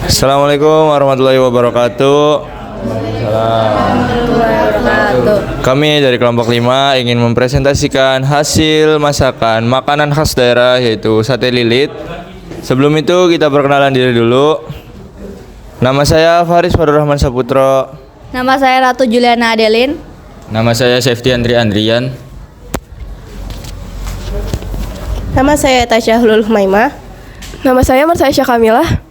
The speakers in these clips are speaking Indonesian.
Assalamualaikum warahmatullahi wabarakatuh. Kami dari kelompok 5 ingin mempresentasikan hasil masakan makanan khas daerah yaitu sate lilit. Sebelum itu kita perkenalan diri dulu. Nama saya Faris Fadur Rahman Saputro. Nama saya Ratu Juliana Adelin. Nama saya Safety Andrian. Nama saya Tasya Hulul Maimah. Nama saya Marsaisyah Kamilah.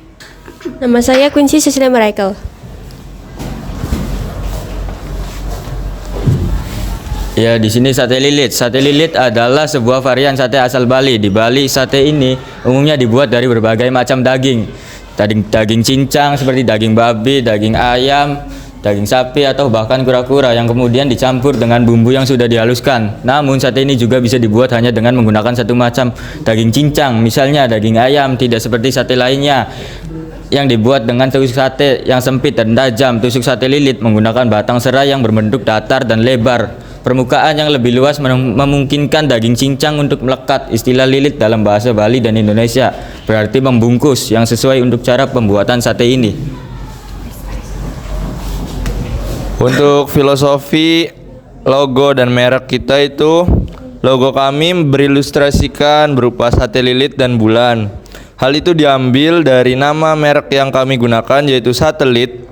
Nama saya Quincy Cecilia Miracle. Ya, di sini sate lilit. Sate lilit adalah sebuah varian sate asal Bali. Di Bali, sate ini umumnya dibuat dari berbagai macam daging. Daging cincang seperti daging babi, daging ayam, daging sapi atau bahkan kura-kura yang kemudian dicampur dengan bumbu yang sudah dihaluskan. Namun sate ini juga bisa dibuat hanya dengan menggunakan satu macam daging cincang, misalnya daging ayam, tidak seperti sate lainnya yang dibuat dengan tusuk sate yang sempit dan tajam. Tusuk sate lilit menggunakan batang serai yang berbentuk datar dan lebar. Permukaan yang lebih luas memungkinkan daging cincang untuk melekat. Istilah lilit dalam bahasa Bali dan Indonesia berarti membungkus, yang sesuai untuk cara pembuatan sate ini. Untuk filosofi logo dan merek kita itu, logo kami berilustrasikan berupa sate lilit dan bulan. Hal itu diambil dari nama merek yang kami gunakan yaitu satelit.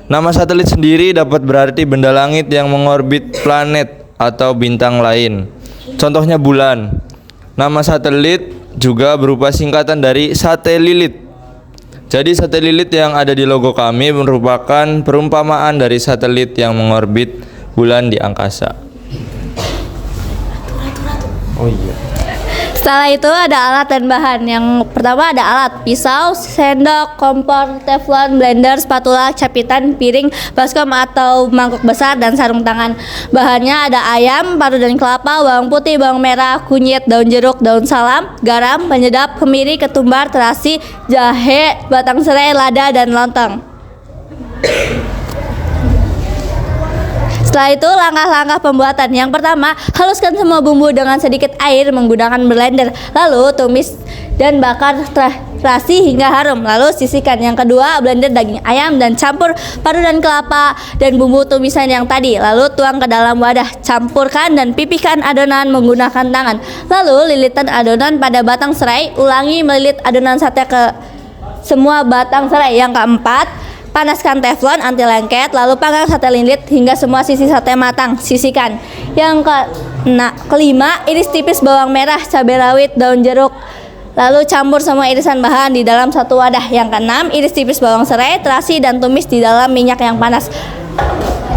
Nama satelit sendiri dapat berarti benda langit yang mengorbit planet atau bintang lain. Contohnya bulan. Nama satelit juga berupa singkatan dari sate lilit. Jadi sate lilit yang ada di logo kami merupakan perumpamaan dari satelit yang mengorbit bulan di angkasa. Oh iya. Setelah itu ada alat dan bahan. Yang pertama ada alat: pisau, sendok, kompor, teflon, blender, spatula, capitan, piring, baskom atau mangkuk besar, dan sarung tangan. Bahannya ada ayam, parut dan kelapa, bawang putih, bawang merah, kunyit, daun jeruk, daun salam, garam, penyedap, kemiri, ketumbar, terasi, jahe, batang serai, lada, dan lontong. Setelah itu langkah-langkah pembuatan. Yang pertama, haluskan semua bumbu dengan sedikit air menggunakan blender. Lalu tumis dan bakar terasi hingga harum. Lalu sisihkan. Yang kedua, blender daging ayam dan campur parut dan kelapa dan bumbu tumisan yang tadi. Lalu tuang ke dalam wadah. Campurkan dan pipihkan adonan menggunakan tangan. Lalu lilitkan adonan pada batang serai. Ulangi melilit adonan sate ke semua batang serai. Yang keempat, panaskan teflon anti lengket, lalu panggang sate lilit hingga semua sisi sate matang. Sisihkan. Yang kelima, iris tipis bawang merah, cabai rawit, daun jeruk. Lalu campur semua irisan bahan di dalam satu wadah. Yang keenam, iris tipis bawang serai, terasi dan tumis di dalam minyak yang panas.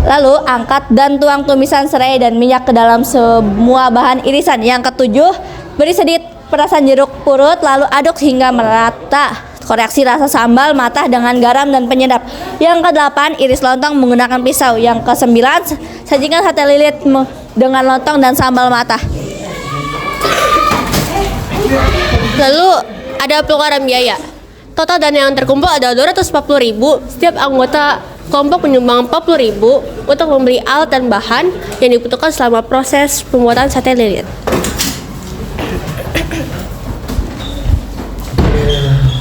Lalu angkat dan tuang tumisan serai dan minyak ke dalam semua bahan irisan. Yang ketujuh, beri sedikit perasan jeruk purut, lalu aduk hingga merata. Koreksi rasa sambal matah dengan garam dan penyedap. Yang kedelapan, iris lontong menggunakan pisau. Yang kesembilan, sajikan sate lilit dengan lontong dan sambal matah. Lalu ada pengeluaran biaya. Total dana yang terkumpul adalah 240.000. Setiap anggota kelompok menyumbang 40.000 untuk membeli alat dan bahan yang dibutuhkan selama proses pembuatan sate lilit.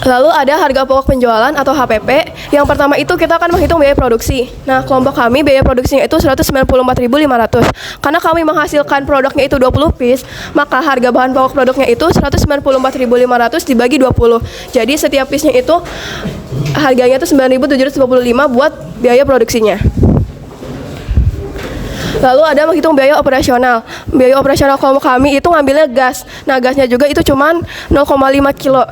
Lalu ada harga pokok penjualan atau HPP. Yang pertama itu kita akan menghitung biaya produksi. Nah, kelompok kami biaya produksinya itu 194.500. Karena kami menghasilkan produknya itu 20 piece, maka harga bahan pokok produknya itu 194.500 dibagi 20. Jadi setiap piece-nya itu harganya itu 9.755 buat biaya produksinya. Lalu ada menghitung biaya operasional. Biaya operasional kelompok kami itu ngambilnya gas. Nah, gasnya juga itu cuman 0,5 kilo.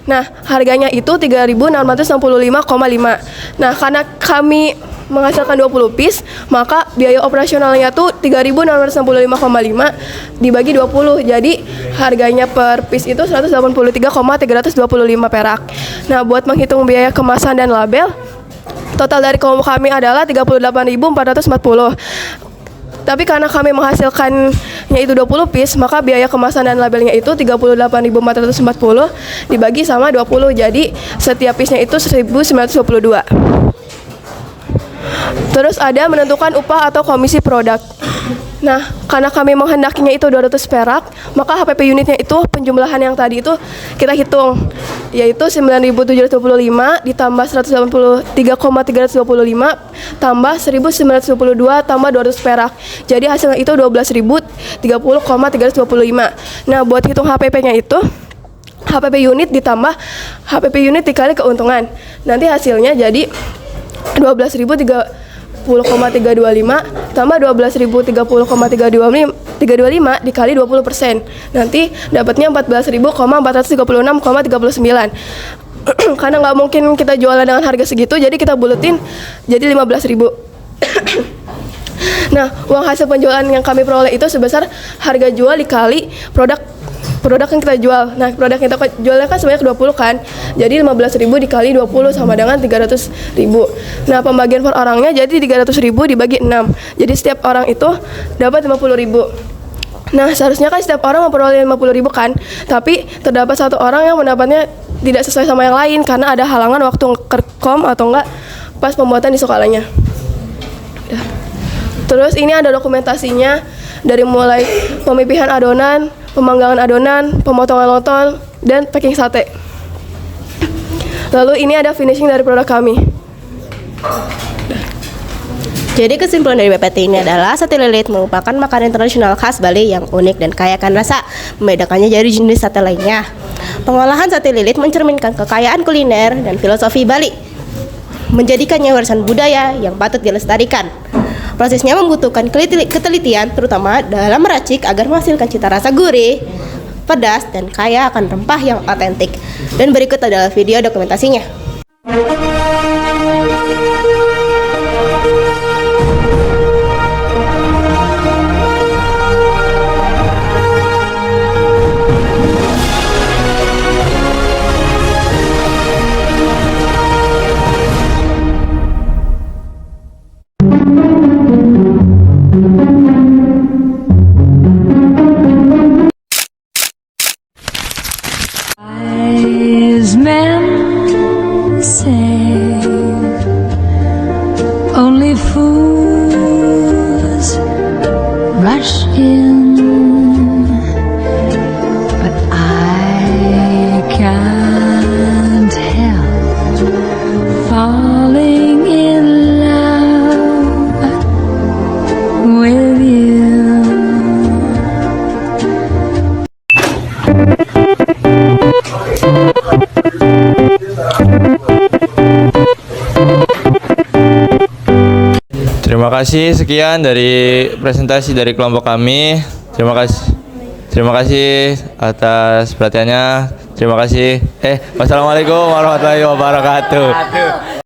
Nah, harganya itu 3.665,5. Nah, karena kami menghasilkan 20 piece, maka biaya operasionalnya tuh 3.665,5 dibagi 20. Jadi harganya per piece itu 183,325 perak. Nah, buat menghitung biaya kemasan dan label, total dari kelompok kami adalah 38.440. Tapi karena kami menghasilkannya itu 20 piece, maka biaya kemasan dan labelnya itu 38.440 dibagi sama 20. Jadi setiap piece-nya itu 1.922. Terus ada menentukan upah atau komisi produk. Nah, karena kami menghendakinya itu 200 perak, maka HPP unitnya itu penjumlahan yang tadi itu kita hitung, yaitu 9.725 ditambah 183,325 tambah 1.922 tambah 200 perak. Jadi hasilnya itu 12.030,325. Nah, buat hitung HPP-nya itu HPP unit ditambah HPP unit dikali keuntungan. Nanti hasilnya jadi 12.030,325 tambah 12.030,325 dikali 20%. Nanti dapatnya 14.436,39. Karena nggak mungkin kita jualan dengan harga segitu, jadi kita buletin jadi 15.000. Nah, uang hasil penjualan yang kami peroleh itu sebesar harga jual dikali produk yang kita jual. Nah, produk yang kita jualnya kan sebanyak 20 kan. Jadi 15.000 dikali 20 sama dengan 300.000. Nah, pembagian per orangnya jadi 300.000 dibagi 6. Jadi setiap orang itu dapat 50.000. Nah, seharusnya kan setiap orang memperoleh 50.000 kan. Tapi terdapat satu orang yang pendapatnya tidak sesuai sama yang lain karena ada halangan waktu kerkom atau enggak pas pembuatan di sekolahnya. Terus ini ada dokumentasinya dari mulai pemipihan adonan, pemanggangan adonan, pemotongan lontong, dan packing sate. Lalu ini ada finishing dari produk kami. Jadi kesimpulan dari BPT ini adalah sate lilit merupakan makanan tradisional khas Bali yang unik dan kaya akan rasa, membedakannya dari jenis sate lainnya. Pengolahan sate lilit mencerminkan kekayaan kuliner dan filosofi Bali, menjadikannya warisan budaya yang patut dilestarikan. Prosesnya membutuhkan ketelitian terutama dalam meracik agar menghasilkan cita rasa gurih, pedas, dan kaya akan rempah yang otentik. Dan berikut adalah video dokumentasinya. Wise men say only fools rush in, but I can't help falling in love with you. Terima kasih, sekian dari presentasi dari kelompok kami. Terima kasih atas perhatiannya. Terima kasih. Wassalamualaikum warahmatullahi wabarakatuh.